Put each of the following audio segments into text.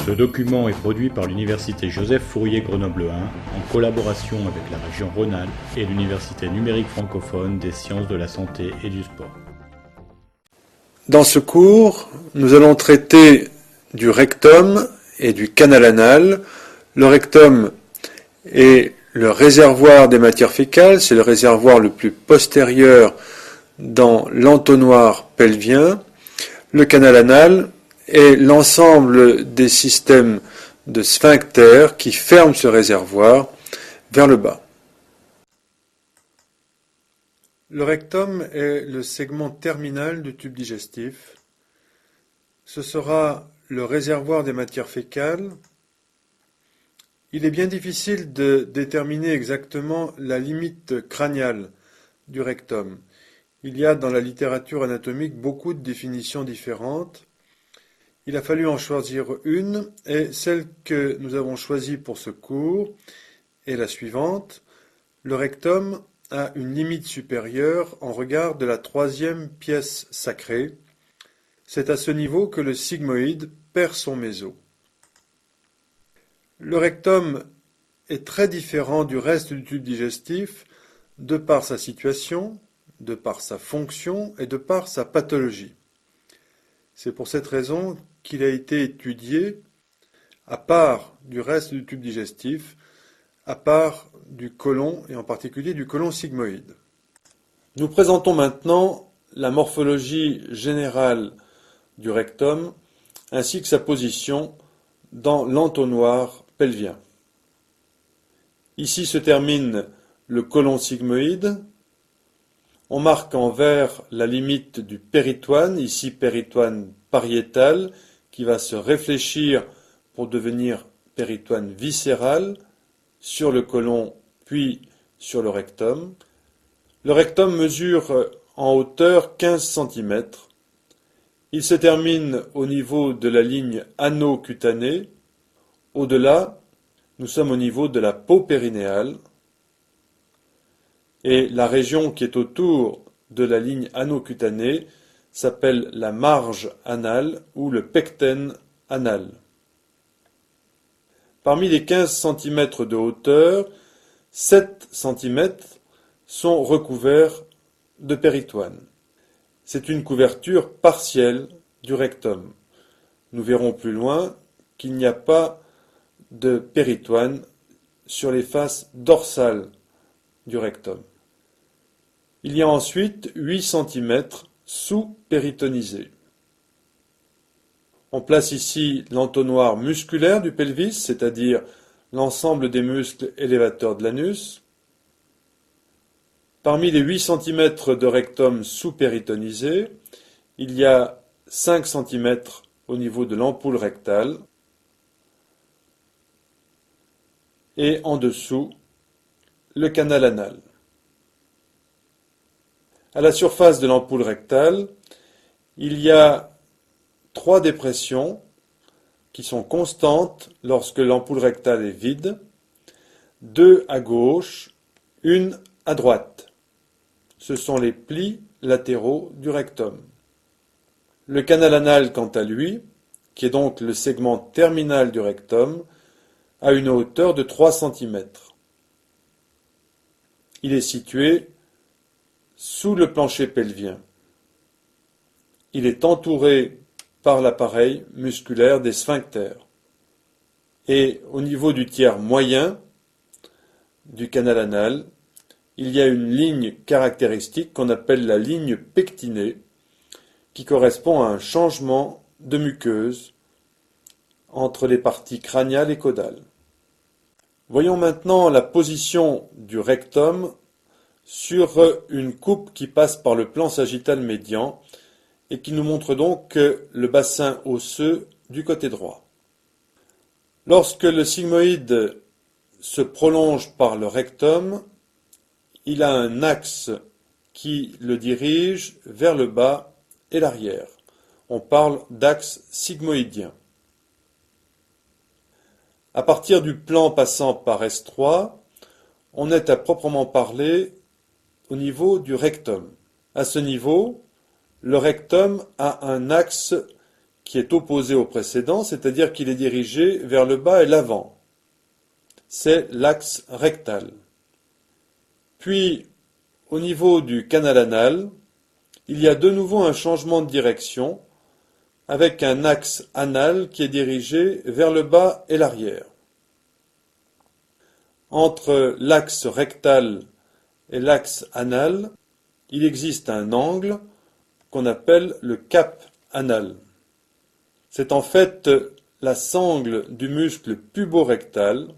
Ce document est produit par l'Université Joseph Fourier Grenoble 1 en collaboration avec la région Rhône-Alpes et l'Université numérique francophone des sciences de la santé et du sport. Dans ce cours, nous allons traiter du rectum et du canal anal. Le rectum est le réservoir des matières fécales, c'est le réservoir le plus postérieur dans l'entonnoir pelvien. Le canal anal est l'ensemble des systèmes de sphincters qui ferment ce réservoir vers le bas. Le rectum est le segment terminal du tube digestif. Ce sera le réservoir des matières fécales. Il est bien difficile de déterminer exactement la limite crâniale du rectum. Il y a dans la littérature anatomique beaucoup de définitions différentes. Il a fallu en choisir une, et celle que nous avons choisie pour ce cours est la suivante. Le rectum a une limite supérieure en regard de la troisième pièce sacrée. C'est à ce niveau que le sigmoïde perd son méso. Le rectum est très différent du reste du tube digestif de par sa situation, de par sa fonction et de par sa pathologie. C'est pour cette raison qu'il a été étudié à part du reste du tube digestif, à part du côlon et en particulier du côlon sigmoïde. Nous présentons maintenant la morphologie générale du rectum ainsi que sa position dans l'entonnoir pelvien. Ici se termine le côlon sigmoïde. On marque en vert la limite du péritoine, ici péritoine pariétal, qui va se réfléchir pour devenir péritoine viscéral sur le côlon puis sur le rectum. Le rectum mesure en hauteur 15 cm. Il se termine au niveau de la ligne ano-cutanée. Au-delà, nous sommes au niveau de la peau périnéale. Et la région qui est autour de la ligne ano-cutanée s'appelle la marge anale ou le pecten anal. Parmi les 15 cm de hauteur, 7 cm sont recouverts de péritoine. C'est une couverture partielle du rectum. Nous verrons plus loin qu'il n'y a pas de péritoine sur les faces dorsales du rectum. Il y a ensuite 8 cm sous-péritonisés. On place ici l'entonnoir musculaire du pelvis, c'est-à-dire l'ensemble des muscles élévateurs de l'anus. Parmi les 8 cm de rectum sous-péritonisé, il y a 5 cm au niveau de l'ampoule rectale et en dessous, le canal anal. À la surface de l'ampoule rectale, il y a 3 dépressions qui sont constantes lorsque l'ampoule rectale est vide, 2 à gauche, 1 à droite. Ce sont les plis latéraux du rectum. Le canal anal, quant à lui, qui est donc le segment terminal du rectum, a une hauteur de 3 cm. Il est situé sous le plancher pelvien. Il est entouré par l'appareil musculaire des sphincters. Et au niveau du tiers moyen du canal anal, il y a une ligne caractéristique qu'on appelle la ligne pectinée, qui correspond à un changement de muqueuse entre les parties crâniales et caudales. Voyons maintenant la position du rectum sur une coupe qui passe par le plan sagittal médian et qui nous montre donc le bassin osseux du côté droit. Lorsque le sigmoïde se prolonge par le rectum, il a un axe qui le dirige vers le bas et l'arrière. On parle d'axe sigmoïdien. À partir du plan passant par S3, on est à proprement parler au niveau du rectum. À ce niveau, le rectum a un axe qui est opposé au précédent, c'est-à-dire qu'il est dirigé vers le bas et l'avant. C'est l'axe rectal. Puis, au niveau du canal anal, il y a de nouveau un changement de direction avec un axe anal qui est dirigé vers le bas et l'arrière. Entre l'axe rectal et l'axe anal, il existe un angle qu'on appelle le cap anal. C'est en fait la sangle du muscle puborectal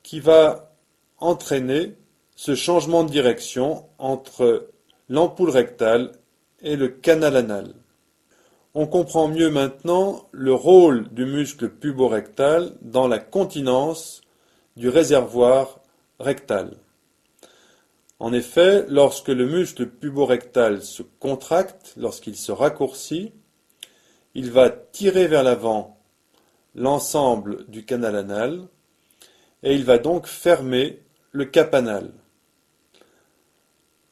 qui va entraîner ce changement de direction entre l'ampoule rectale et le canal anal. On comprend mieux maintenant le rôle du muscle puborectal dans la continence du réservoir rectal. En effet, lorsque le muscle puborectal se contracte, lorsqu'il se raccourcit, il va tirer vers l'avant l'ensemble du canal anal et il va donc fermer le cap anal.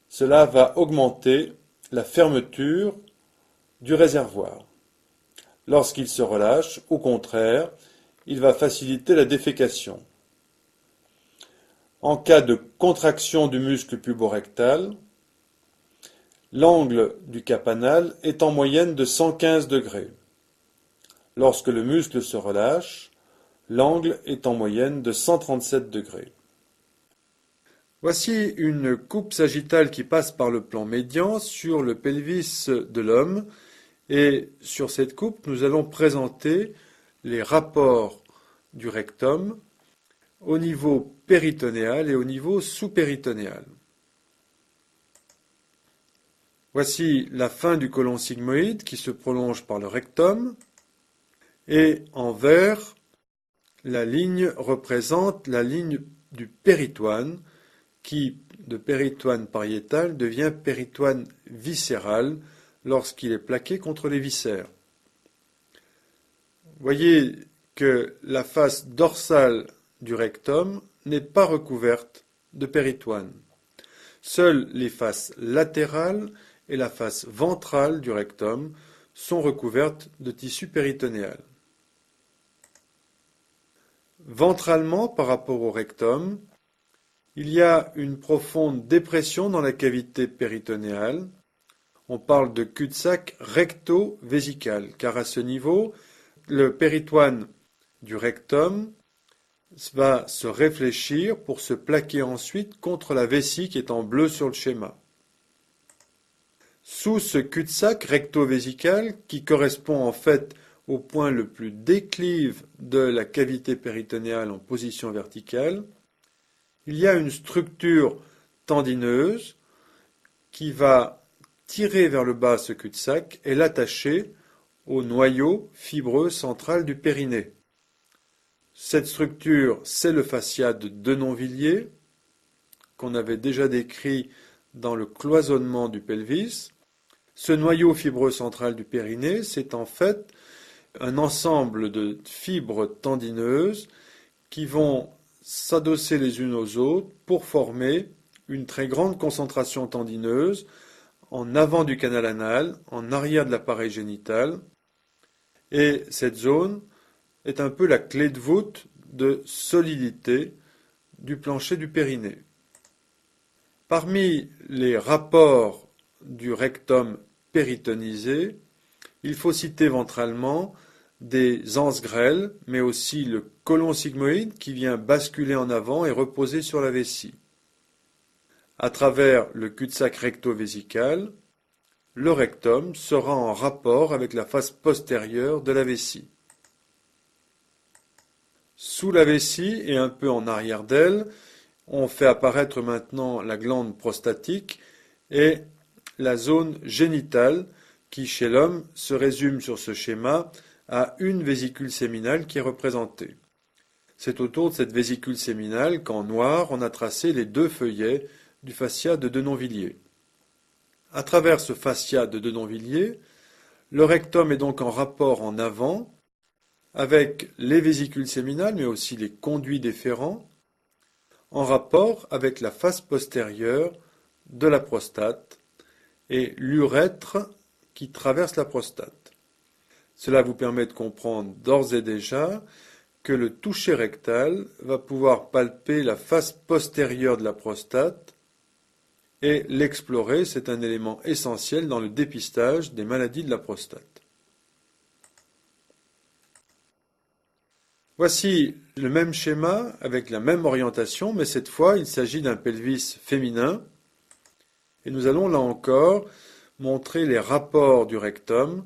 Cela va augmenter la fermeture du réservoir. Lorsqu'il se relâche, au contraire, il va faciliter la défécation. En cas de contraction du muscle puborectal, l'angle du cap anal est en moyenne de 115 degrés. Lorsque le muscle se relâche, l'angle est en moyenne de 137 degrés. Voici une coupe sagittale qui passe par le plan médian sur le pelvis de l'homme. Et sur cette coupe, nous allons présenter les rapports du rectum au niveau péritonéal et au niveau sous-péritonéal. Voici la fin du côlon sigmoïde qui se prolonge par le rectum. Et en vert, la ligne représente la ligne du péritoine qui, de péritoine pariétal, devient péritoine viscéral lorsqu'il est plaqué contre les viscères. Voyez que la face dorsale du rectum n'est pas recouverte de péritoine. Seules les faces latérales et la face ventrale du rectum sont recouvertes de tissu péritonéal. Ventralement, par rapport au rectum, il y a une profonde dépression dans la cavité péritonéale. On parle de cul-de-sac recto-vésical, car à ce niveau, le péritoine du rectum va se réfléchir pour se plaquer ensuite contre la vessie qui est en bleu sur le schéma. Sous ce cul-de-sac recto-vésical, qui correspond en fait au point le plus déclive de la cavité péritonéale en position verticale, il y a une structure tendineuse qui va tirer vers le bas ce cul-de-sac et l'attacher au noyau fibreux central du périnée. Cette structure, c'est le fascia de Denonvilliers, qu'on avait déjà décrit dans le cloisonnement du pelvis. Ce noyau fibreux central du périnée, c'est en fait un ensemble de fibres tendineuses qui vont s'adosser les unes aux autres pour former une très grande concentration tendineuse en avant du canal anal, en arrière de l'appareil génital. Et cette zone est un peu la clé de voûte de solidité du plancher du périnée. Parmi les rapports du rectum péritonisé, il faut citer ventralement des anses grêles, mais aussi le côlon sigmoïde qui vient basculer en avant et reposer sur la vessie. À travers le cul-de-sac recto-vésical, le rectum sera en rapport avec la face postérieure de la vessie. Sous la vessie et un peu en arrière d'elle, on fait apparaître maintenant la glande prostatique et la zone génitale qui, chez l'homme, se résume sur ce schéma à une vésicule séminale qui est représentée. C'est autour de cette vésicule séminale qu'en noir, on a tracé les deux feuillets du fascia de Denonvilliers. À travers ce fascia de Denonvilliers, le rectum est donc en rapport en avant avec les vésicules séminales, mais aussi les conduits déférents, en rapport avec la face postérieure de la prostate et l'urètre qui traverse la prostate. Cela vous permet de comprendre d'ores et déjà que le toucher rectal va pouvoir palper la face postérieure de la prostate et l'explorer, c'est un élément essentiel dans le dépistage des maladies de la prostate. Voici le même schéma avec la même orientation, mais cette fois il s'agit d'un pelvis féminin. Et nous allons là encore montrer les rapports du rectum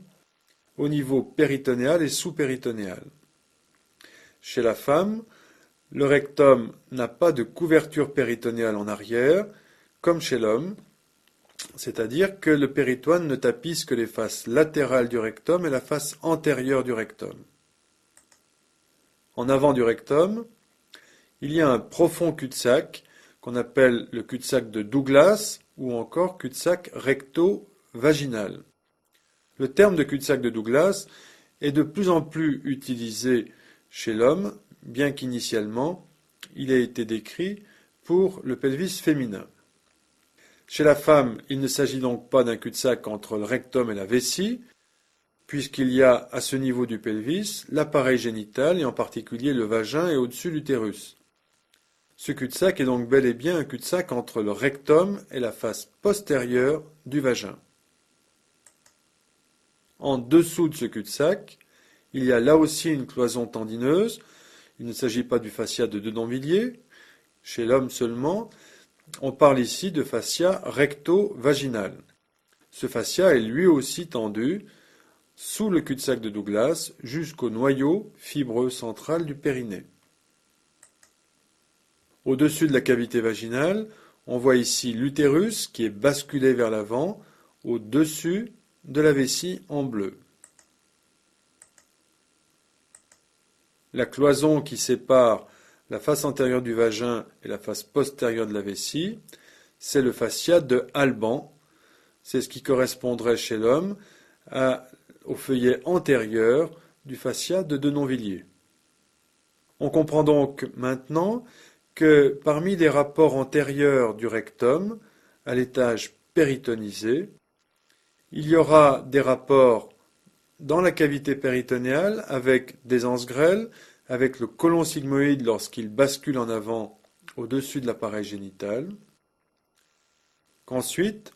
au niveau péritonéal et sous-péritonéal. Chez la femme, le rectum n'a pas de couverture péritonéale en arrière, comme chez l'homme, c'est-à-dire que le péritoine ne tapisse que les faces latérales du rectum et la face antérieure du rectum. En avant du rectum, il y a un profond cul-de-sac qu'on appelle le cul-de-sac de Douglas ou encore cul-de-sac recto-vaginal. Le terme de cul-de-sac de Douglas est de plus en plus utilisé chez l'homme, bien qu'initialement il ait été décrit pour le pelvis féminin. Chez la femme, il ne s'agit donc pas d'un cul-de-sac entre le rectum et la vessie, puisqu'il y a à ce niveau du pelvis l'appareil génital et en particulier le vagin et au-dessus l'utérus. Ce cul-de-sac est donc bel et bien un cul-de-sac entre le rectum et la face postérieure du vagin. En dessous de ce cul-de-sac, il y a là aussi une cloison tendineuse. Il ne s'agit pas du fascia de Denonvilliers, chez l'homme seulement. On parle ici de fascia recto-vaginal. Ce fascia est lui aussi tendu sous le cul-de-sac de Douglas jusqu'au noyau fibreux central du périnée. Au-dessus de la cavité vaginale, on voit ici l'utérus qui est basculé vers l'avant au-dessus de la vessie en bleu. La cloison qui sépare la face antérieure du vagin et la face postérieure de la vessie, c'est le fascia de Alban. C'est ce qui correspondrait chez l'homme au feuillet antérieur du fascia de Denonvilliers. On comprend donc maintenant que parmi les rapports antérieurs du rectum à l'étage péritonisé, il y aura des rapports dans la cavité péritonéale avec des anses grêles, avec le côlon sigmoïde lorsqu'il bascule en avant au-dessus de l'appareil génital. Qu'ensuite,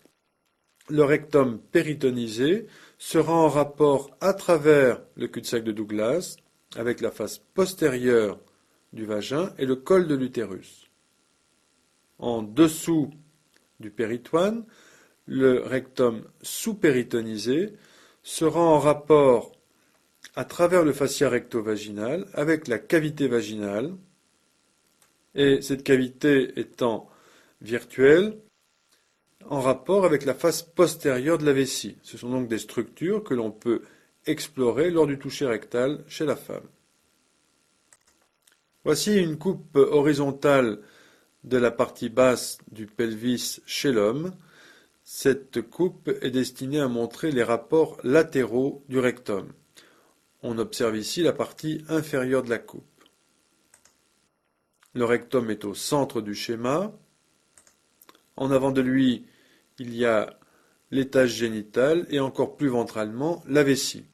le rectum péritonisé sera en rapport à travers le cul-de-sac de Douglas avec la face postérieure du vagin et le col de l'utérus. En dessous du péritoine, le rectum sous-péritonisé sera en rapport à travers le fascia recto-vaginal avec la cavité vaginale, et cette cavité étant virtuelle, en rapport avec la face postérieure de la vessie. Ce sont donc des structures que l'on peut explorer lors du toucher rectal chez la femme. Voici une coupe horizontale de la partie basse du pelvis chez l'homme. Cette coupe est destinée à montrer les rapports latéraux du rectum. On observe ici la partie inférieure de la coupe. Le rectum est au centre du schéma. En avant de lui, il y a l'étage génital et encore plus ventralement la vessie.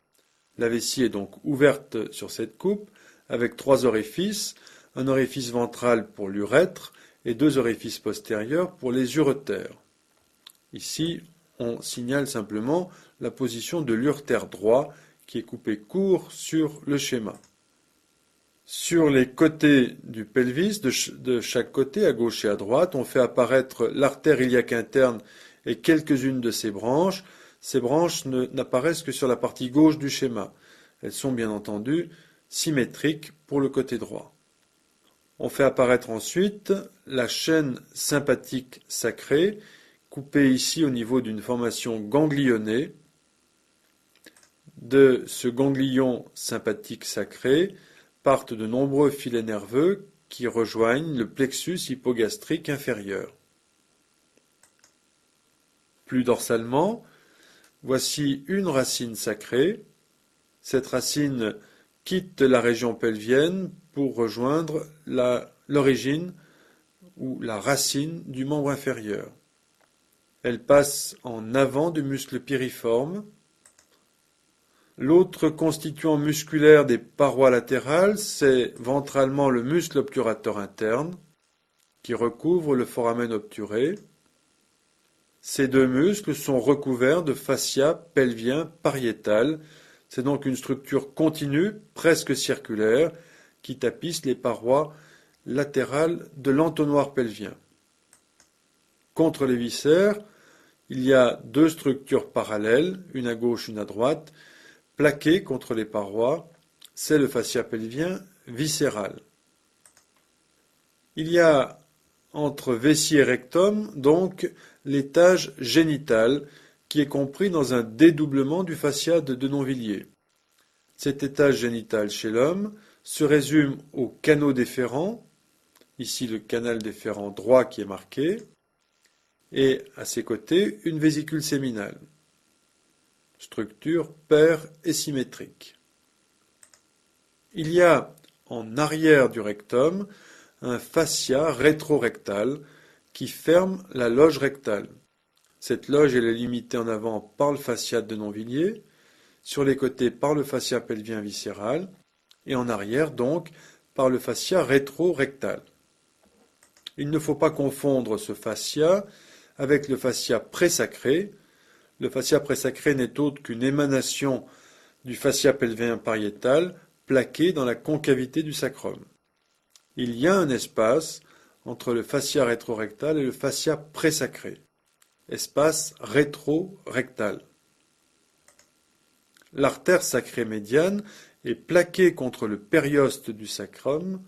La vessie est donc ouverte sur cette coupe avec 3 orifices, un orifice ventral pour l'urètre et 2 orifices postérieurs pour les uretères. Ici, on signale simplement la position de l'uretère droit qui est coupé court sur le schéma. Sur les côtés du pelvis, de chaque côté, à gauche et à droite, on fait apparaître l'artère iliaque interne et quelques-unes de ses branches. Ces branches n'apparaissent que sur la partie gauche du schéma. Elles sont bien entendu symétriques pour le côté droit. On fait apparaître ensuite la chaîne sympathique sacrée, coupée ici au niveau d'une formation ganglionnées. De ce ganglion sympathique sacré partent de nombreux filets nerveux qui rejoignent le plexus hypogastrique inférieur. Plus dorsalement, voici une racine sacrée. Cette racine quitte la région pelvienne pour rejoindre l'origine ou la racine du membre inférieur. Elle passe en avant du muscle piriforme L'autre constituant musculaire des parois latérales, c'est ventralement le muscle obturateur interne qui recouvre le foramen obturé. Ces deux muscles sont recouverts de fascia pelvien pariétal. C'est donc une structure continue, presque circulaire, qui tapisse les parois latérales de l'entonnoir pelvien. Contre les viscères, il y a deux structures parallèles, une à gauche, une à droite, plaquées contre les parois. C'est le fascia pelvien viscéral. Il y a entre vessie et rectum, donc, l'étage génital, qui est compris dans un dédoublement du fascia de Denonvilliers. Cet étage génital chez l'homme se résume au canaux déférent, ici le canal déférent droit qui est marqué, et à ses côtés une vésicule séminale. Structure paire et symétrique. Il y a en arrière du rectum un fascia rétrorectal qui ferme la loge rectale. Cette loge elle est limitée en avant par le fascia de Denonvilliers, sur les côtés par le fascia pelvien viscéral et en arrière donc par le fascia rétrorectal. Il ne faut pas confondre ce fascia avec le fascia présacré. Le fascia présacré n'est autre qu'une émanation du fascia pelvien pariétal plaqué dans la concavité du sacrum. Il y a un espace entre le fascia rétrorectal et le fascia présacré, espace rétrorectal. L'artère sacrée médiane est plaquée contre le périoste du sacrum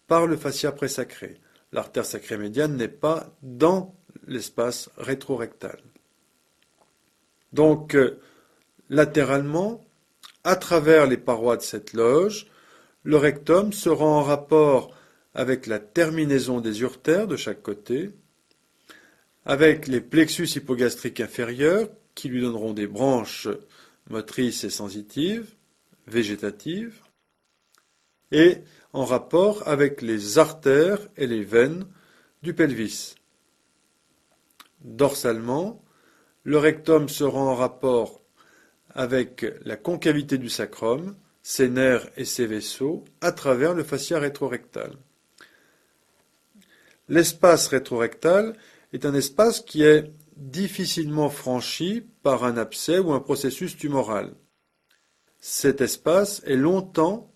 par le fascia présacré. L'artère sacrée médiane n'est pas dans l'espace rétrorectal. Donc, latéralement, à travers les parois de cette loge, le rectum sera en rapport avec la terminaison des urtères de chaque côté, avec les plexus hypogastriques inférieurs qui lui donneront des branches motrices et sensitives, végétatives, et en rapport avec les artères et les veines du pelvis. Dorsalement, le rectum sera en rapport avec la concavité du sacrum, ses nerfs et ses vaisseaux, à travers le fascia rétrorectal. L'espace rétrorectal est un espace qui est difficilement franchi par un abcès ou un processus tumoral. Cet espace est longtemps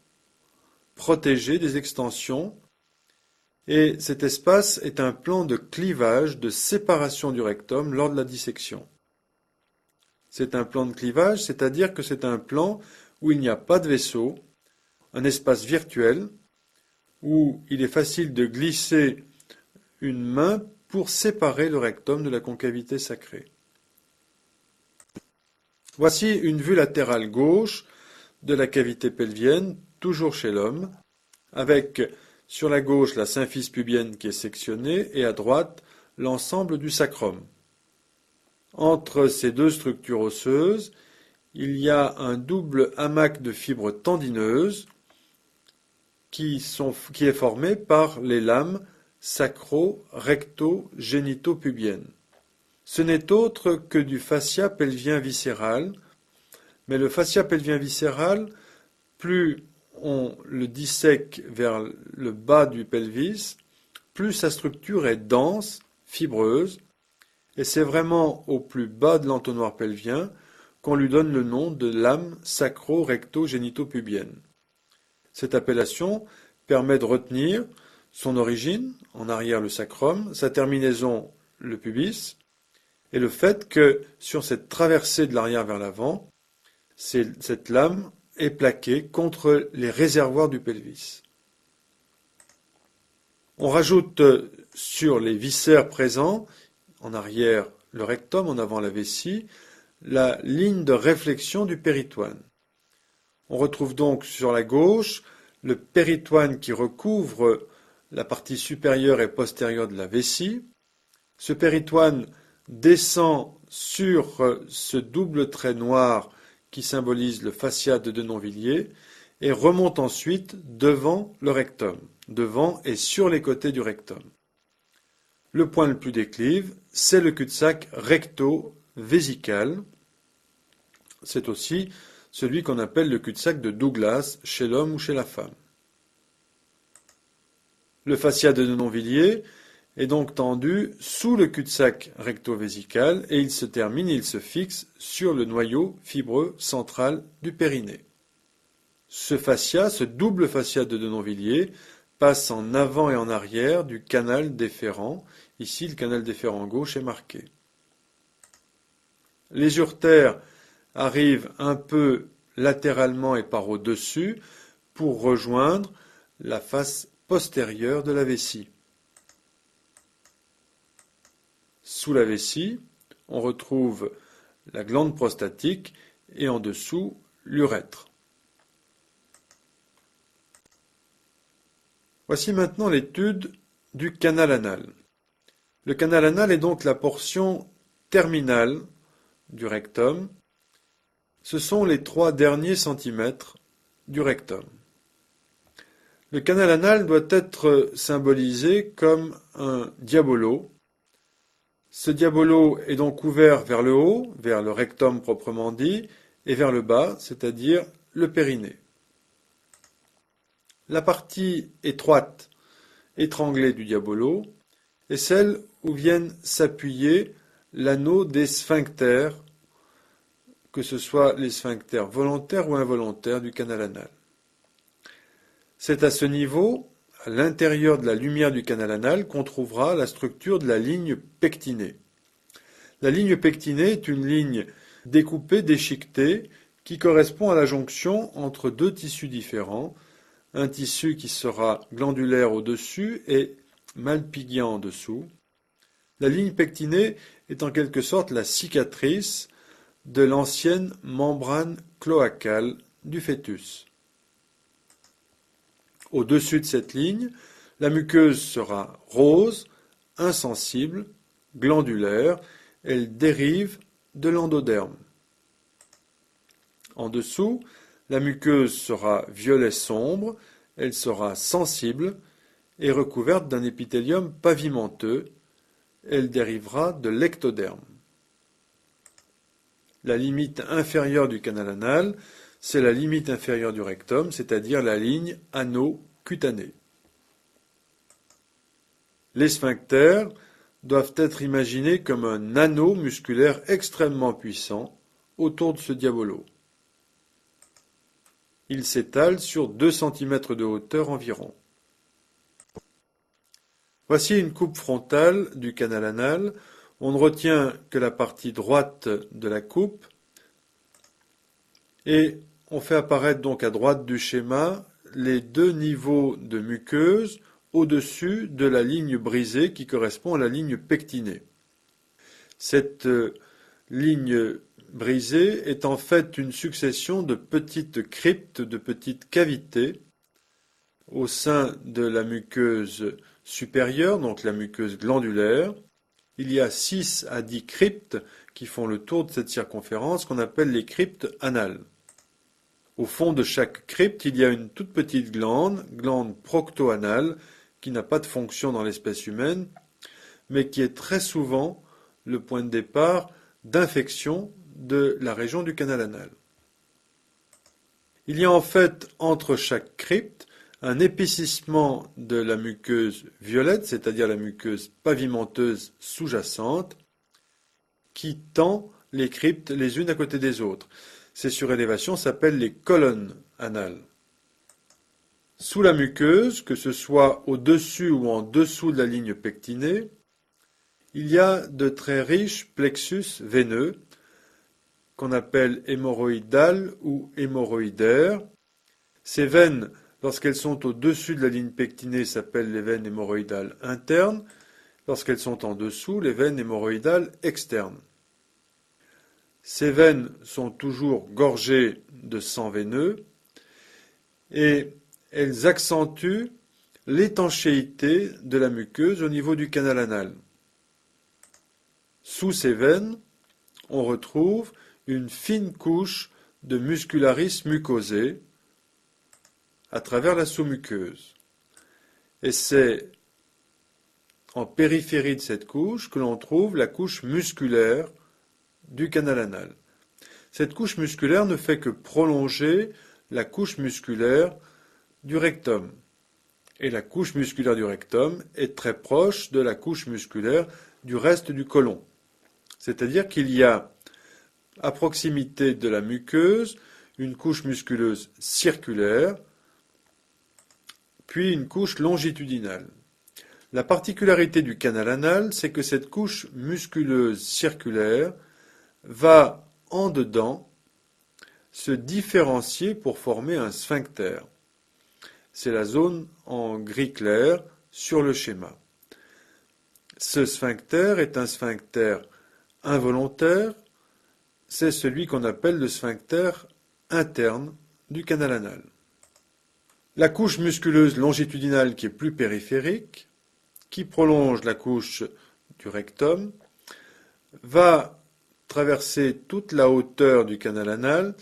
protégé des extensions et cet espace est un plan de clivage, de séparation du rectum lors de la dissection. C'est un plan de clivage, c'est-à-dire que c'est un plan où il n'y a pas de vaisseau, un espace virtuel où il est facile de glisser une main pour séparer le rectum de la concavité sacrée. Voici une vue latérale gauche de la cavité pelvienne, toujours chez l'homme, avec sur la gauche la symphyse pubienne qui est sectionnée et à droite l'ensemble du sacrum. Entre ces deux structures osseuses, il y a un double hamac de fibres tendineuses qui est formé par les lames sacro-recto-génito-pubiennes. Ce n'est autre que du fascia pelvien viscéral, mais le fascia pelvien viscéral, plus on le dissèque vers le bas du pelvis, plus sa structure est dense, fibreuse, et c'est vraiment au plus bas de l'entonnoir pelvien qu'on lui donne le nom de lame sacro-recto-génito-pubienne. Cette appellation permet de retenir son origine, en arrière le sacrum, sa terminaison le pubis, et le fait que sur cette traversée de l'arrière vers l'avant, cette lame est plaquée contre les réservoirs du pelvis. On rajoute sur les viscères présents, en arrière le rectum, en avant la vessie, la ligne de réflexion du péritoine. On retrouve donc sur la gauche le péritoine qui recouvre la partie supérieure et postérieure de la vessie. Ce péritoine descend sur ce double trait noir qui symbolise le fascia de Denonvilliers et remonte ensuite devant le rectum, devant et sur les côtés du rectum. Le point le plus déclive, c'est le cul-de-sac recto-vésical. C'est aussi celui qu'on appelle le cul-de-sac de Douglas chez l'homme ou chez la femme. Le fascia de Denonvilliers est donc tendu sous le cul-de-sac recto-vésical et il se fixe sur le noyau fibreux central du périnée. Ce fascia, ce double fascia de Denonvilliers, passe en avant et en arrière du canal déférent. Ici, le canal déférent gauche est marqué. Les uretères arrivent un peu latéralement et par au-dessus pour rejoindre la face postérieure de la vessie. Sous la vessie, on retrouve la glande prostatique et en dessous l'urètre. Voici maintenant l'étude du canal anal. Le canal anal est donc la portion terminale du rectum. Ce sont les 3 derniers centimètres du rectum. Le canal anal doit être symbolisé comme un diabolo. Ce diabolo est donc ouvert vers le haut, vers le rectum proprement dit, et vers le bas, c'est-à-dire le périnée. La partie étroite, étranglée du diabolo, est celle où viennent s'appuyer l'anneau des sphincters, que ce soit les sphincters volontaires ou involontaires du canal anal. C'est à ce niveau, à l'intérieur de la lumière du canal anal, qu'on trouvera la structure de la ligne pectinée. La ligne pectinée est une ligne découpée, déchiquetée, qui correspond à la jonction entre 2 tissus différents, un tissu qui sera glandulaire au-dessus et malpighian en dessous. La ligne pectinée est en quelque sorte la cicatrice de l'ancienne membrane cloacale du fœtus. Au-dessus de cette ligne, la muqueuse sera rose, insensible, glandulaire, elle dérive de l'endoderme. En dessous, la muqueuse sera violet sombre, elle sera sensible et recouverte d'un épithélium pavimenteux, elle dérivera de l'ectoderme. La limite inférieure du canal anal, c'est la limite inférieure du rectum, c'est-à-dire la ligne ano-cutanée. Les sphincters doivent être imaginés comme un anneau musculaire extrêmement puissant autour de ce diabolo. Il s'étale sur 2 cm de hauteur environ. Voici une coupe frontale du canal anal. On ne retient que la partie droite de la coupe et on fait apparaître donc à droite du schéma les 2 niveaux de muqueuse au-dessus de la ligne brisée qui correspond à la ligne pectinée. Cette ligne brisée est en fait une succession de petites cryptes, de petites cavités au sein de la muqueuse supérieure, donc la muqueuse glandulaire. Il y a 6 à 10 cryptes qui font le tour de cette circonférence qu'on appelle les cryptes anales. Au fond de chaque crypte, il y a une toute petite glande procto-anale, qui n'a pas de fonction dans l'espèce humaine, mais qui est très souvent le point de départ d'infection de la région du canal anal. Il y a en fait entre chaque crypte un épaississement de la muqueuse violette, c'est-à-dire la muqueuse pavimenteuse sous-jacente, qui tend les cryptes les unes à côté des autres. Ces surélévations s'appellent les colonnes anales. Sous la muqueuse, que ce soit au-dessus ou en dessous de la ligne pectinée, il y a de très riches plexus veineux, qu'on appelle hémorroïdales ou hémorroïdaires. Ces veines, lorsqu'elles sont au-dessus de la ligne pectinée, s'appellent les veines hémorroïdales internes. Lorsqu'elles sont en dessous, les veines hémorroïdales externes. Ces veines sont toujours gorgées de sang veineux et elles accentuent l'étanchéité de la muqueuse au niveau du canal anal. Sous ces veines, on retrouve une fine couche de muscularis mucosé à travers la sous-muqueuse. Et c'est en périphérie de cette couche que l'on trouve la couche musculaire du canal anal. Cette couche musculaire ne fait que prolonger la couche musculaire du rectum. Et la couche musculaire du rectum est très proche de la couche musculaire du reste du côlon. C'est-à-dire qu'il y a, à proximité de la muqueuse, une couche musculeuse circulaire, puis une couche longitudinale. La particularité du canal anal, c'est que cette couche musculeuse circulaire va en dedans se différencier pour former un sphincter. C'est la zone en gris clair sur le schéma. Ce sphincter est un sphincter involontaire, c'est celui qu'on appelle le sphincter interne du canal anal. La couche musculeuse longitudinale qui est plus périphérique, qui prolonge la couche du rectum, va traverser toute la hauteur du canal anal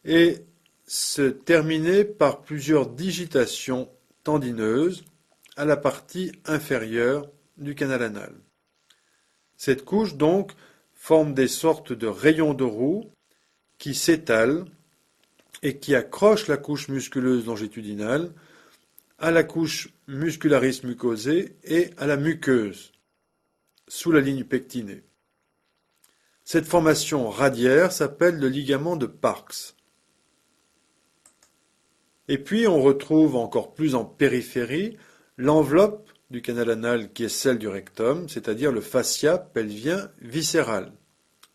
et se terminer par plusieurs digitations tendineuses à la partie inférieure du canal anal. Cette couche, donc, forme des sortes de rayons de roue qui s'étalent et qui accrochent la couche musculeuse longitudinale à la couche muscularis mucosée et à la muqueuse, sous la ligne pectinée. Cette formation radiaire s'appelle le ligament de Parkes. Et puis on retrouve encore plus en périphérie l'enveloppe du canal anal qui est celle du rectum, c'est-à-dire le fascia pelvien viscéral,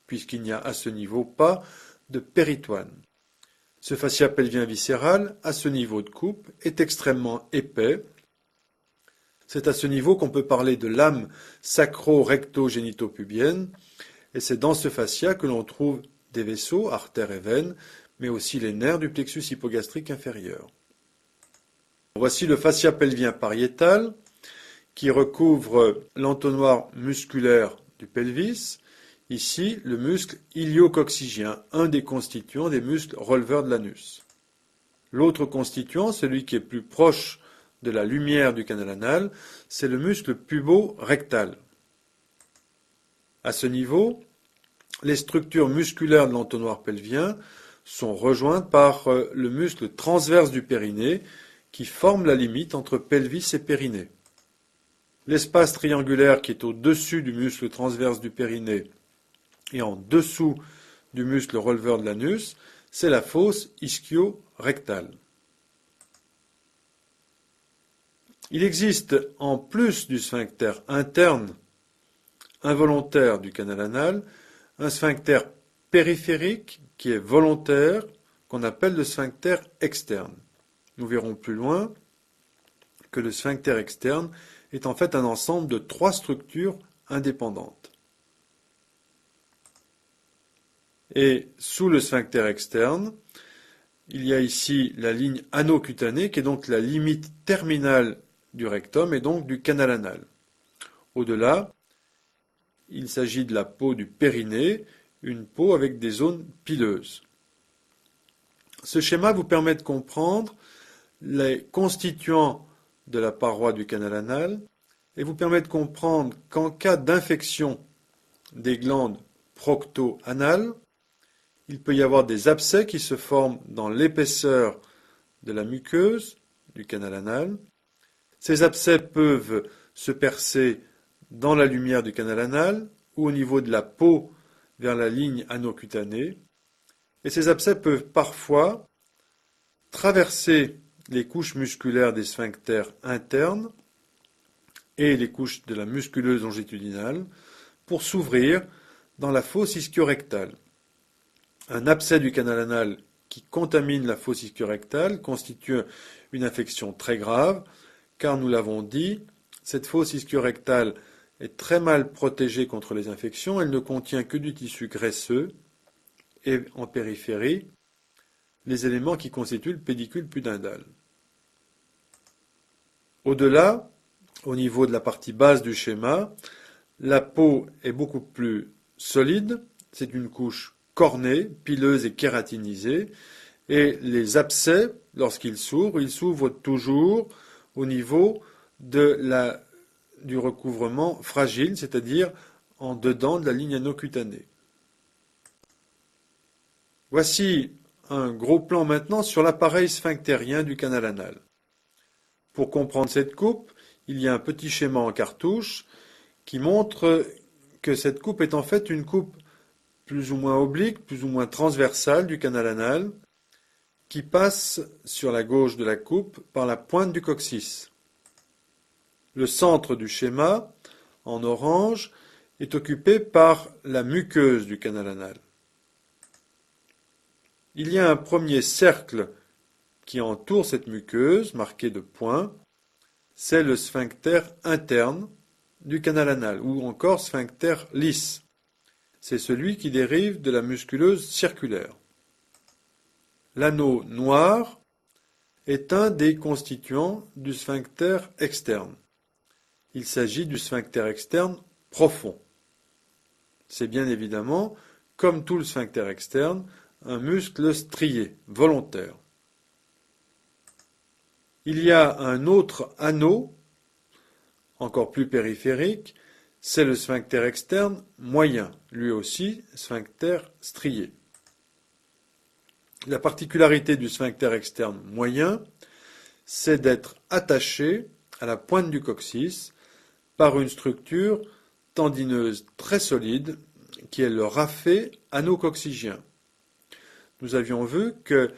puisqu'il n'y a à ce niveau pas de péritoine. Ce fascia pelvien viscéral, à ce niveau de coupe, est extrêmement épais. C'est à ce niveau qu'on peut parler de lame sacro-recto-génito-pubienne, et c'est dans ce fascia que l'on trouve des vaisseaux, artères et veines, mais aussi les nerfs du plexus hypogastrique inférieur. Voici le fascia pelvien pariétal qui recouvre l'entonnoir musculaire du pelvis. Ici, le muscle iliococcygien, un des constituants des muscles releveurs de l'anus. L'autre constituant, celui qui est plus proche de la lumière du canal anal, c'est le muscle pubo-rectal. À ce niveau, les structures musculaires de l'entonnoir pelvien sont rejointes par le muscle transverse du périnée qui forme la limite entre pelvis et périnée. L'espace triangulaire qui est au-dessus du muscle transverse du périnée et en dessous du muscle releveur de l'anus, c'est la fosse ischio-rectale. Il existe, en plus du sphincter interne involontaire du canal anal, un sphincter périphérique qui est volontaire, qu'on appelle le sphincter externe. Nous verrons plus loin que le sphincter externe est en fait un ensemble de 3 structures indépendantes. Et sous le sphincter externe, il y a ici la ligne anocutanée qui est donc la limite terminale du rectum et donc du canal anal. Au-delà, il s'agit de la peau du périnée, une peau avec des zones pileuses. Ce schéma vous permet de comprendre les constituants de la paroi du canal anal et vous permet de comprendre qu'en cas d'infection des glandes procto-anales, il peut y avoir des abcès qui se forment dans l'épaisseur de la muqueuse du canal anal. Ces abcès peuvent se percer dans la lumière du canal anal ou au niveau de la peau vers la ligne anocutanée. Et ces abcès peuvent parfois traverser les couches musculaires des sphincters internes et les couches de la musculeuse longitudinale pour s'ouvrir dans la fosse ischio-rectale. Un abcès du canal anal qui contamine la fosse ischio-rectale constitue une infection très grave, car nous l'avons dit, cette fosse ischio-rectale est très mal protégée contre les infections, elle ne contient que du tissu graisseux et en périphérie, les éléments qui constituent le pédicule pudendal. Au-delà, au niveau de la partie basse du schéma, la peau est beaucoup plus solide, c'est une couche cornée, pileuse et kératinisée, et les abcès, lorsqu'ils s'ouvrent, ils s'ouvrent toujours au niveau du recouvrement fragile, c'est-à-dire en dedans de la ligne anocutanée. Voici un gros plan maintenant sur l'appareil sphinctérien du canal anal. Pour comprendre cette coupe, il y a un petit schéma en cartouche qui montre que cette coupe est en fait une coupe plus ou moins oblique, plus ou moins transversale du canal anal, qui passe sur la gauche de la coupe par la pointe du coccyx. Le centre du schéma, en orange, est occupé par la muqueuse du canal anal. Il y a un premier cercle qui entoure cette muqueuse, marqué de points, c'est le sphincter interne du canal anal, ou encore sphincter lisse. C'est celui qui dérive de la musculeuse circulaire. L'anneau noir est un des constituants du sphincter externe. Il s'agit du sphincter externe profond. C'est bien évidemment, comme tout le sphincter externe, un muscle strié, volontaire. Il y a un autre anneau, encore plus périphérique, c'est le sphincter externe moyen, lui aussi sphincter strié. La particularité du sphincter externe moyen, c'est d'être attaché à la pointe du coccyx par une structure tendineuse très solide qui est le raphet anococcygien. Nous avions vu que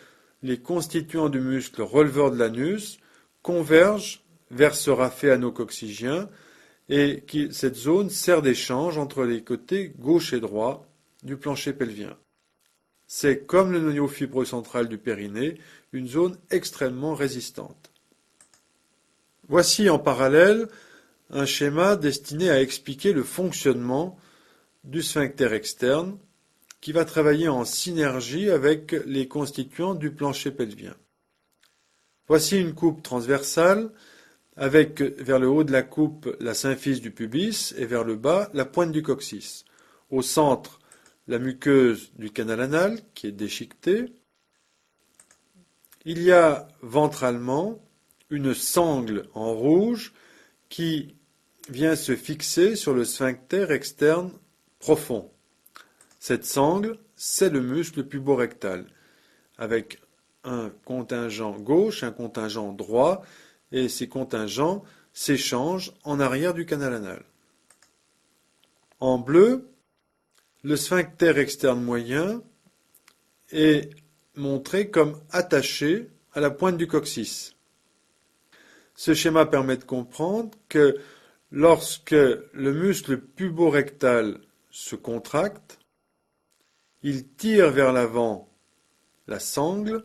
les constituants du muscle releveur de l'anus convergent vers ce raphet anococcygien et cette zone sert d'échange entre les côtés gauche et droit du plancher pelvien. C'est, comme le noyau fibreux central du périnée, une zone extrêmement résistante. Voici en parallèle un schéma destiné à expliquer le fonctionnement du sphincter externe qui va travailler en synergie avec les constituants du plancher pelvien. Voici une coupe transversale avec vers le haut de la coupe la symphyse du pubis et vers le bas la pointe du coccyx. Au centre, la muqueuse du canal anal qui est déchiquetée. Il y a ventralement une sangle en rouge qui vient se fixer sur le sphincter externe profond. Cette sangle, c'est le muscle puborectal, avec un contingent gauche, un contingent droit, et ces contingents s'échangent en arrière du canal anal. En bleu, le sphincter externe moyen est montré comme attaché à la pointe du coccyx. Ce schéma permet de comprendre que lorsque le muscle puborectal se contracte, il tire vers l'avant la sangle,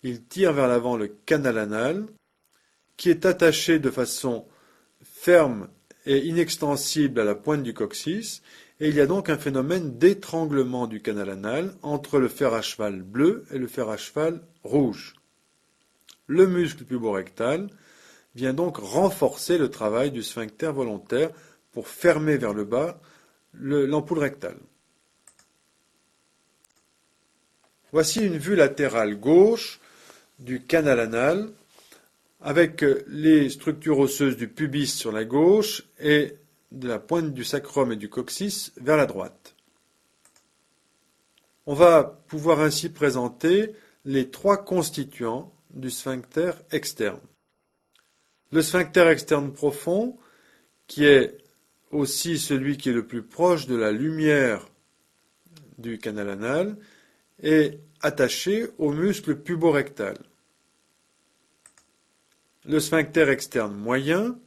il tire vers l'avant le canal anal, qui est attaché de façon ferme et inextensible à la pointe du coccyx, et il y a donc un phénomène d'étranglement du canal anal entre le fer à cheval bleu et le fer à cheval rouge. Le muscle puborectal vient donc renforcer le travail du sphincter volontaire pour fermer vers le bas l'ampoule rectale. Voici une vue latérale gauche du canal anal avec les structures osseuses du pubis sur la gauche et de la pointe du sacrum et du coccyx vers la droite. On va pouvoir ainsi présenter les trois constituants du sphincter externe. Le sphincter externe profond, qui est aussi celui qui est le plus proche de la lumière du canal anal, est attaché au muscle puborectal. Le sphincter externe moyen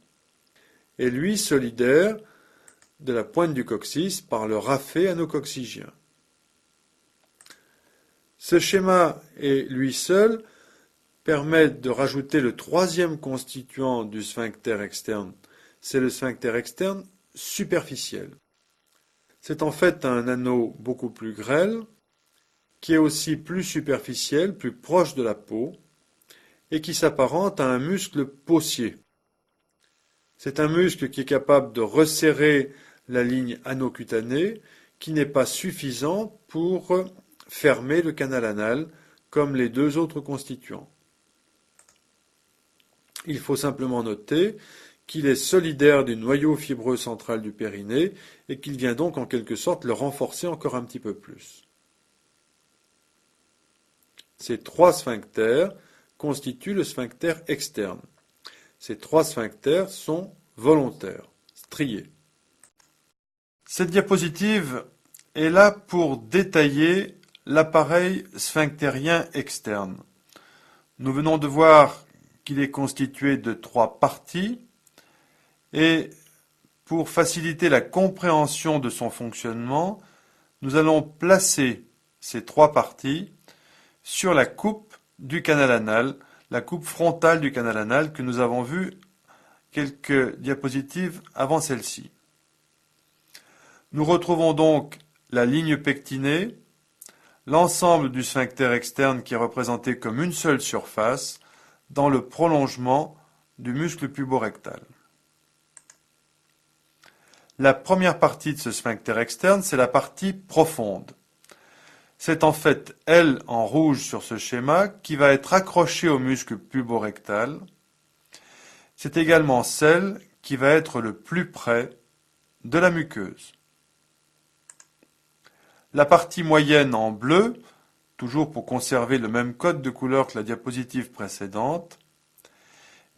est lui solidaire de la pointe du coccyx par le raphet anococcygien. Ce schéma et lui seul permettent de rajouter le troisième constituant du sphincter externe, c'est le sphincter externe superficiel. C'est en fait un anneau beaucoup plus grêle, qui est aussi plus superficiel, plus proche de la peau, et qui s'apparente à un muscle possier. C'est un muscle qui est capable de resserrer la ligne anocutanée, qui n'est pas suffisant pour fermer le canal anal, comme les deux autres constituants. Il faut simplement noter qu'il est solidaire du noyau fibreux central du périnée et qu'il vient donc en quelque sorte le renforcer encore un petit peu plus. Ces 3 sphincters constituent le sphincter externe. Ces 3 sphincters sont volontaires, striés. Cette diapositive est là pour détailler l'appareil sphinctérien externe. Nous venons de voir qu'il est constitué de 3 parties et pour faciliter la compréhension de son fonctionnement, nous allons placer ces 3 parties sur la coupe du canal anal, la coupe frontale du canal anal que nous avons vue quelques diapositives avant celle-ci. Nous retrouvons donc la ligne pectinée, l'ensemble du sphincter externe qui est représenté comme une seule surface dans le prolongement du muscle puborectal. La première partie de ce sphincter externe, c'est la partie profonde. C'est en fait elle en rouge sur ce schéma qui va être accrochée au muscle puborectal. C'est également celle qui va être le plus près de la muqueuse. La partie moyenne en bleu, toujours pour conserver le même code de couleur que la diapositive précédente,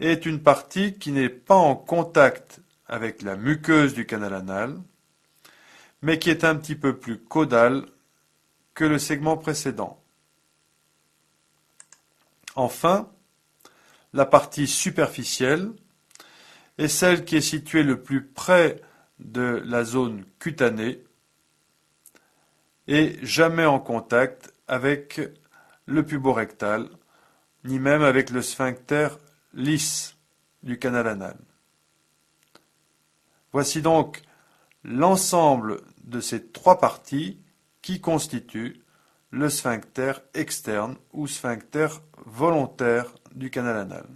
est une partie qui n'est pas en contact avec la muqueuse du canal anal, mais qui est un petit peu plus caudale que le segment précédent. Enfin, la partie superficielle est celle qui est située le plus près de la zone cutanée et jamais en contact avec le puborectal, ni même avec le sphincter lisse du canal anal. Voici donc l'ensemble de ces 3 parties qui constituent le sphincter externe ou sphincter volontaire du canal anal.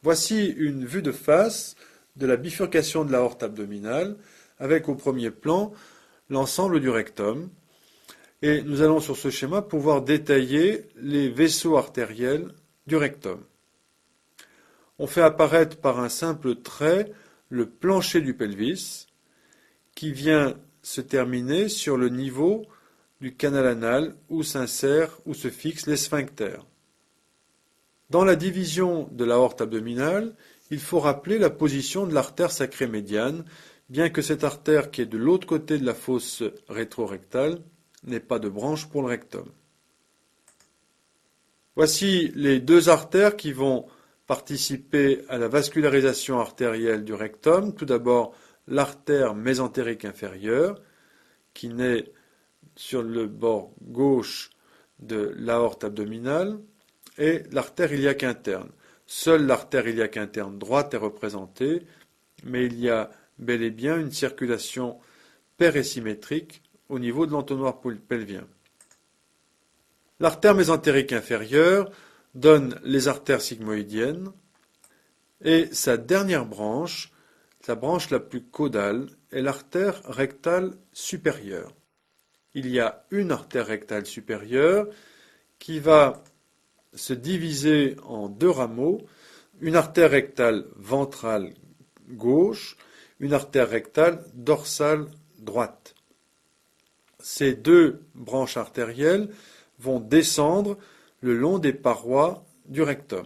Voici une vue de face de la bifurcation de l'aorte abdominale avec au premier plan l'ensemble du rectum. Et nous allons sur ce schéma pouvoir détailler les vaisseaux artériels du rectum. On fait apparaître par un simple trait le plancher du pelvis qui vient se terminer sur le niveau du canal anal où s'insèrent ou se fixent les sphincters. Dans la division de l'aorte abdominale, il faut rappeler la position de l'artère sacrée médiane, bien que cette artère qui est de l'autre côté de la fosse rétrorectale n'ait pas de branche pour le rectum. Voici les 2 artères qui vont participer à la vascularisation artérielle du rectum. Tout d'abord, l'artère mésentérique inférieure, qui naît sur le bord gauche de l'aorte abdominale, et l'artère iliaque interne. Seule l'artère iliaque interne droite est représentée, mais il y a bel et bien une circulation pérésymétrique au niveau de l'entonnoir pelvien. L'artère mésentérique inférieure donne les artères sigmoïdiennes et sa dernière branche, sa branche la plus caudale, est l'artère rectale supérieure. Il y a une artère rectale supérieure qui va se diviser en 2 rameaux, une artère rectale ventrale gauche, une artère rectale dorsale droite. Ces 2 branches artérielles vont descendre le long des parois du rectum.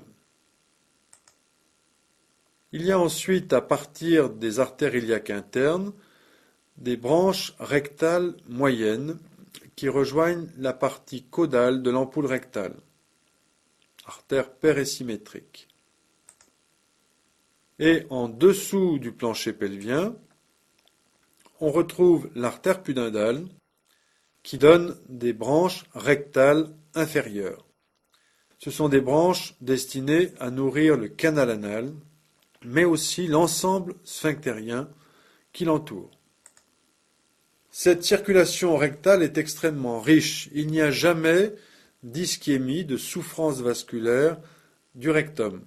Il y a ensuite, à partir des artères iliaques internes, des branches rectales moyennes qui rejoignent la partie caudale de l'ampoule rectale, artère pérésymétrique. Et en dessous du plancher pelvien, on retrouve l'artère pudendale qui donne des branches rectales inférieures. Ce sont des branches destinées à nourrir le canal anal, mais aussi l'ensemble sphinctérien qui l'entoure. Cette circulation rectale est extrêmement riche. Il n'y a jamais d'ischémie, de souffrance vasculaire du rectum,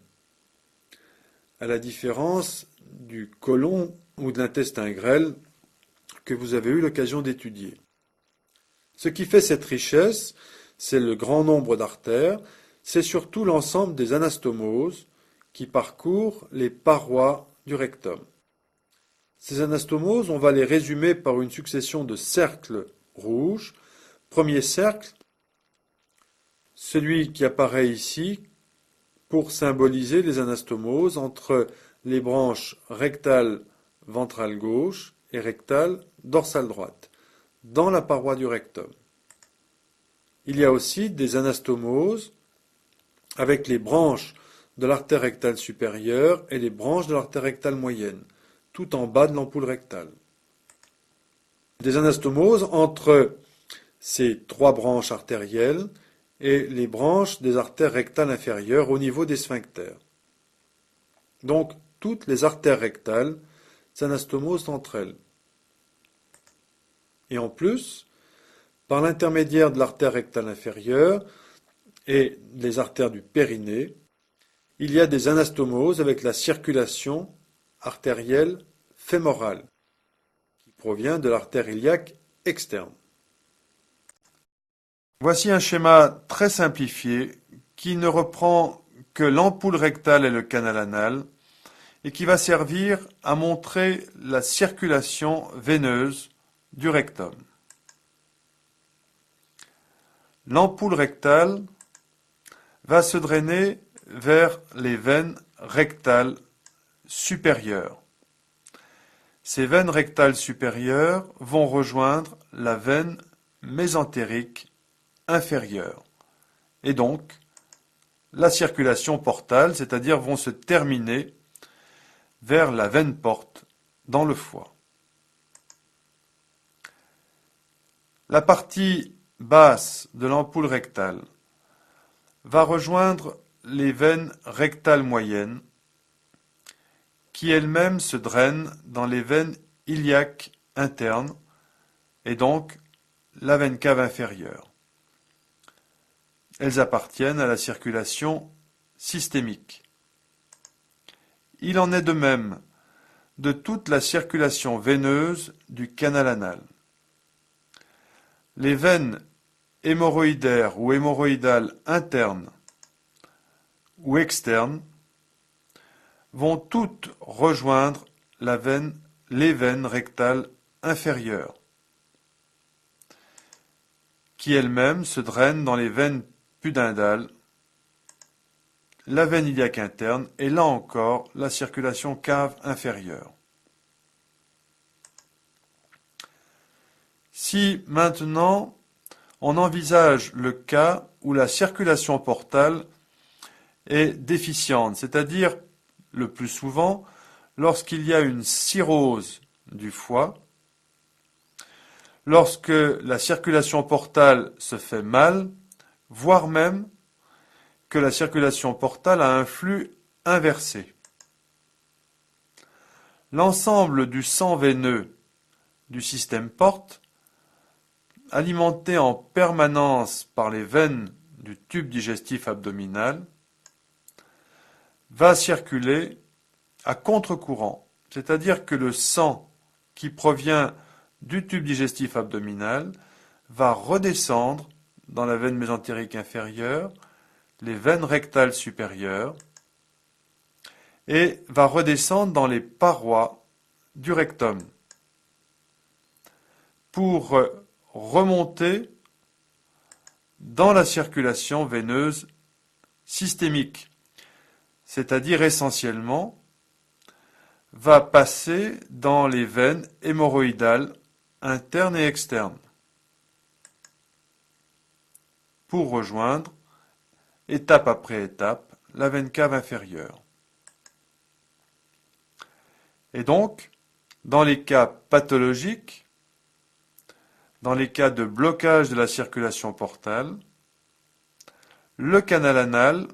à la différence du côlon ou de l'intestin grêle que vous avez eu l'occasion d'étudier. Ce qui fait cette richesse, c'est le grand nombre d'artères, c'est surtout l'ensemble des anastomoses qui parcourent les parois du rectum. Ces anastomoses, on va les résumer par une succession de cercles rouges. Premier cercle, celui qui apparaît ici pour symboliser les anastomoses entre les branches rectales ventrale gauche et rectale dorsale droite, dans la paroi du rectum. Il y a aussi des anastomoses avec les branches de l'artère rectale supérieure et les branches de l'artère rectale moyenne, tout en bas de l'ampoule rectale. Des anastomoses entre ces trois branches artérielles et les branches des artères rectales inférieures au niveau des sphincters. Donc, toutes les artères rectales s'anastomosent entre elles. Et en plus, par l'intermédiaire de l'artère rectale inférieure et des artères du périnée, il y a des anastomoses avec la circulation artérielle fémorale, qui provient de l'artère iliaque externe. Voici un schéma très simplifié qui ne reprend que l'ampoule rectale et le canal anal et qui va servir à montrer la circulation veineuse du rectum. L'ampoule rectale va se drainer vers les veines rectales supérieures. Ces veines rectales supérieures vont rejoindre la veine mésentérique inférieure et donc la circulation portale, c'est-à-dire vont se terminer vers la veine porte dans le foie. La partie basse de l'ampoule rectale va rejoindre les veines rectales moyennes qui elles-mêmes se drainent dans les veines iliaques internes et donc la veine cave inférieure. Elles appartiennent à la circulation systémique. Il en est de même de toute la circulation veineuse du canal anal. Les veines hémorroïdaires ou hémorroïdales internes ou externes vont toutes rejoindre les veines rectales inférieures, qui elles-mêmes se drainent dans les veines pudendales, la veine iliaque interne et là encore la circulation cave inférieure. Si maintenant on envisage le cas où la circulation portale est déficiente, c'est-à-dire le plus souvent lorsqu'il y a une cirrhose du foie, lorsque la circulation portale se fait mal, voire même que la circulation portale a un flux inversé. L'ensemble du sang veineux du système porte, alimenté en permanence par les veines du tube digestif abdominal, va circuler à contre-courant, c'est-à-dire que le sang qui provient du tube digestif abdominal va redescendre dans la veine mésentérique inférieure, les veines rectales supérieures, et va redescendre dans les parois du rectum pour remonter dans la circulation veineuse systémique, c'est-à-dire essentiellement va passer dans les veines hémorroïdales internes et externes pour rejoindre, étape après étape, la veine cave inférieure. Et donc, dans les cas pathologiques, dans les cas de blocage de la circulation portale, le canal anal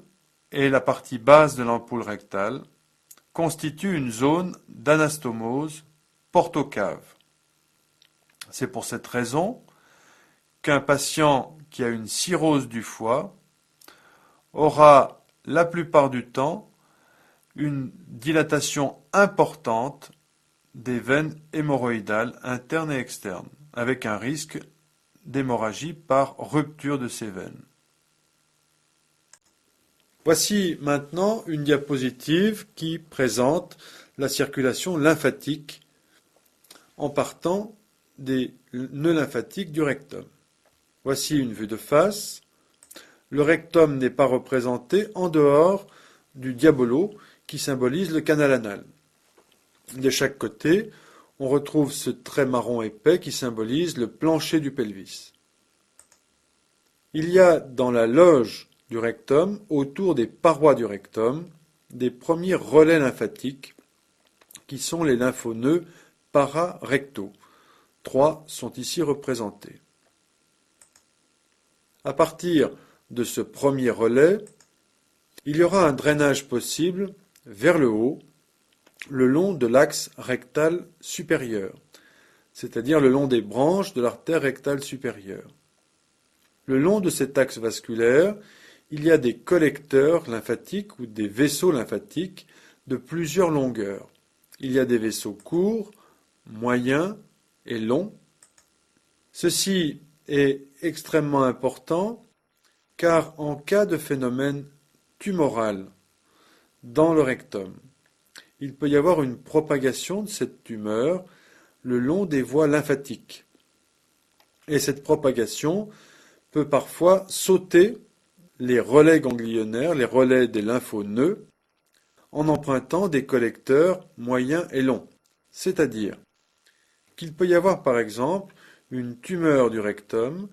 et la partie basse de l'ampoule rectale constituent une zone d'anastomose portocave. C'est pour cette raison qu'un patient qui a une cirrhose du foie aura la plupart du temps une dilatation importante des veines hémorroïdales internes et externes, avec un risque d'hémorragie par rupture de ces veines. Voici maintenant une diapositive qui présente la circulation lymphatique en partant des nœuds lymphatiques du rectum. Voici une vue de face. Le rectum n'est pas représenté en dehors du diabolo qui symbolise le canal anal. De chaque côté, on retrouve ce trait marron épais qui symbolise le plancher du pelvis. Il y a dans la loge du rectum, autour des parois du rectum, des premiers relais lymphatiques qui sont les lymphonoeux pararectaux. 3 sont ici représentés. À partir de ce premier relais, il y aura un drainage possible vers le haut, le long de l'axe rectal supérieur, c'est-à-dire le long des branches de l'artère rectale supérieure. Le long de cet axe vasculaire, il y a des collecteurs lymphatiques ou des vaisseaux lymphatiques de plusieurs longueurs. Il y a des vaisseaux courts, moyens et longs. Ceci est extrêmement important car en cas de phénomène tumoral dans le rectum, il peut y avoir une propagation de cette tumeur le long des voies lymphatiques. Et cette propagation peut parfois sauter les relais ganglionnaires, les relais des lymphonoeux, en empruntant des collecteurs moyens et longs. C'est-à-dire qu'il peut y avoir par exemple une tumeur du rectum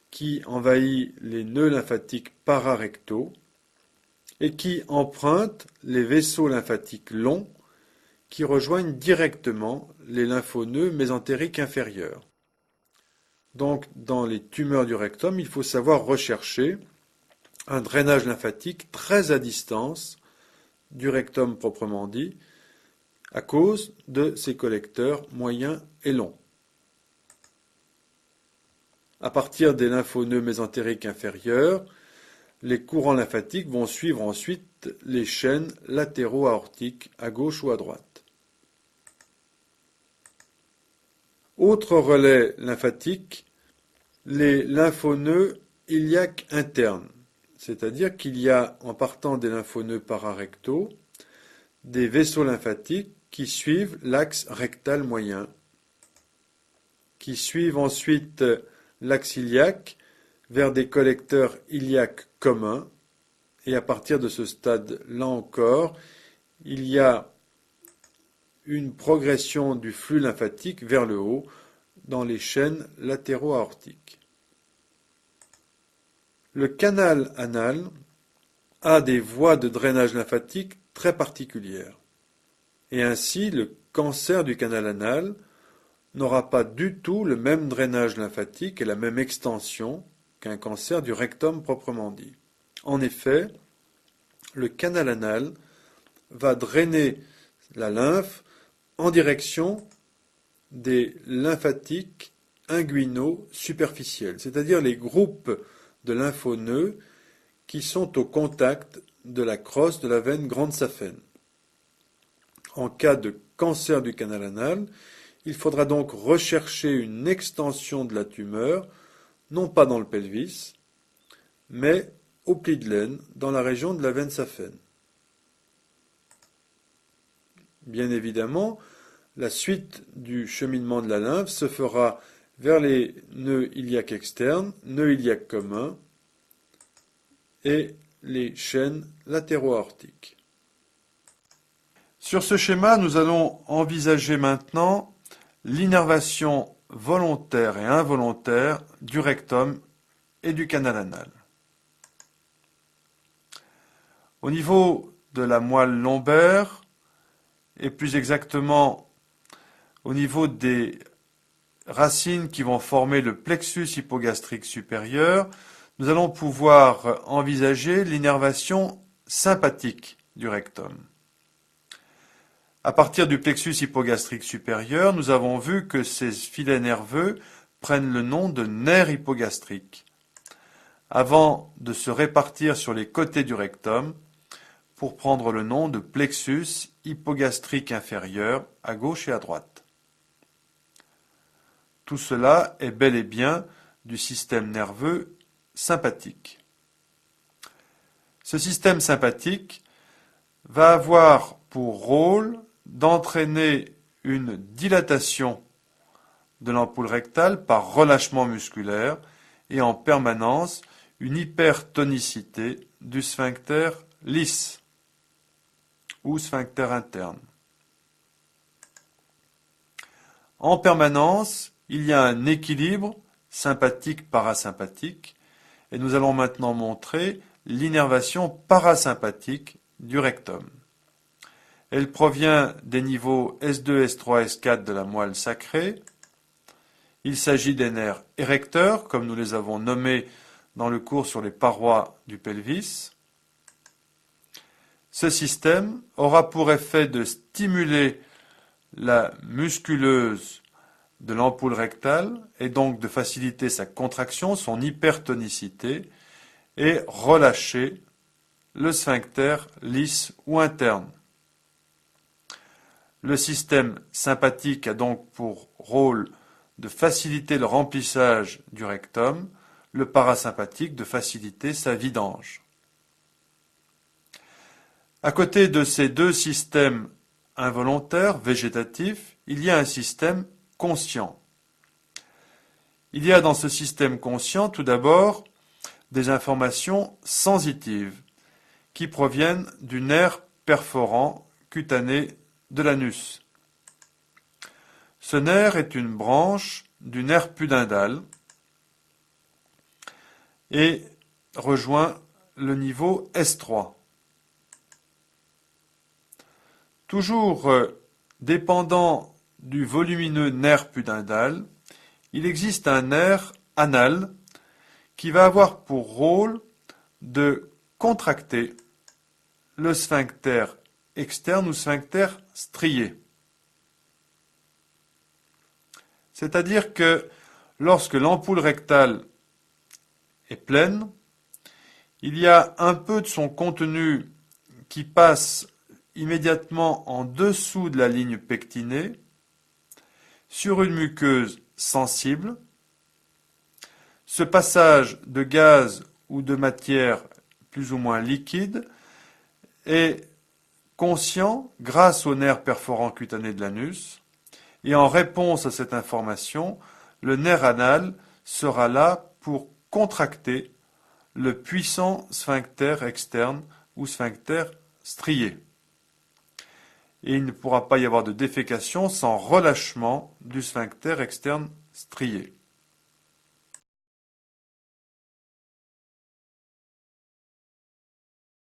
qui envahit les nœuds lymphatiques pararectaux et qui emprunte les vaisseaux lymphatiques longs qui rejoignent directement les lymphonoeux mésentériques inférieurs. Donc, dans les tumeurs du rectum, il faut savoir rechercher un drainage lymphatique très à distance du rectum proprement dit, à cause de ces collecteurs moyens et longs. À partir des lymphonoeux mésentériques inférieurs, les courants lymphatiques vont suivre ensuite les chaînes latéraux-aortiques à gauche ou à droite. Autre relais lymphatique, les lymphonoeux iliaques internes, c'est-à-dire qu'il y a, en partant des lymphonoeux pararectaux, des vaisseaux lymphatiques qui suivent l'axe rectal moyen, qui suivent ensuite l'axe iliaque vers des collecteurs iliaques communs, et à partir de ce stade, là encore, il y a une progression du flux lymphatique vers le haut dans les chaînes latéraux-aortiques. Le canal anal a des voies de drainage lymphatique très particulières, et ainsi le cancer du canal anal n'aura pas du tout le même drainage lymphatique et la même extension qu'un cancer du rectum proprement dit. En effet, le canal anal va drainer la lymphe en direction des lymphatiques inguinaux superficiels, c'est-à-dire les groupes de lymphonoeux qui sont au contact de la crosse de la veine grande saphène. En cas de cancer du canal anal, il faudra donc rechercher une extension de la tumeur, non pas dans le pelvis, mais au pli de l'aine, dans la région de la veine saphène. Bien évidemment, la suite du cheminement de la lymphe se fera vers les nœuds iliaques externes, nœuds iliaques communs et les chaînes latéraux-aortiques. Sur ce schéma, nous allons envisager maintenant l'innervation volontaire et involontaire du rectum et du canal anal. Au niveau de la moelle lombaire, et plus exactement au niveau des racines qui vont former le plexus hypogastrique supérieur, nous allons pouvoir envisager l'innervation sympathique du rectum. À partir du plexus hypogastrique supérieur, nous avons vu que ces filets nerveux prennent le nom de nerfs hypogastriques, avant de se répartir sur les côtés du rectum pour prendre le nom de plexus hypogastrique inférieur à gauche et à droite. Tout cela est bel et bien du système nerveux sympathique. Ce système sympathique va avoir pour rôle d'entraîner une dilatation de l'ampoule rectale par relâchement musculaire et en permanence une hypertonicité du sphincter lisse ou sphincter interne. En permanence, il y a un équilibre sympathique-parasympathique et nous allons maintenant montrer l'innervation parasympathique du rectum. Elle provient des niveaux S2, S3, S4 de la moelle sacrée. Il s'agit des nerfs érecteurs, comme nous les avons nommés dans le cours sur les parois du pelvis. Ce système aura pour effet de stimuler la musculeuse de l'ampoule rectale et donc de faciliter sa contraction, son hypertonicité, et relâcher le sphincter lisse ou interne. Le système sympathique a donc pour rôle de faciliter le remplissage du rectum, le parasympathique de faciliter sa vidange. À côté de ces deux systèmes involontaires, végétatifs, il y a un système conscient. Il y a dans ce système conscient tout d'abord des informations sensitives qui proviennent du nerf perforant cutané de l'anus. Ce nerf est une branche du nerf pudendal et rejoint le niveau S3. Toujours dépendant du volumineux nerf pudendal, il existe un nerf anal qui va avoir pour rôle de contracter le sphincter externe ou sphincter strié. C'est-à-dire que lorsque l'ampoule rectale est pleine, il y a un peu de son contenu qui passe immédiatement en dessous de la ligne pectinée sur une muqueuse sensible. Ce passage de gaz ou de matière plus ou moins liquide est conscient grâce au nerf perforant cutané de l'anus, et en réponse à cette information, le nerf anal sera là pour contracter le puissant sphincter externe ou sphincter strié. Et il ne pourra pas y avoir de défécation sans relâchement du sphincter externe strié.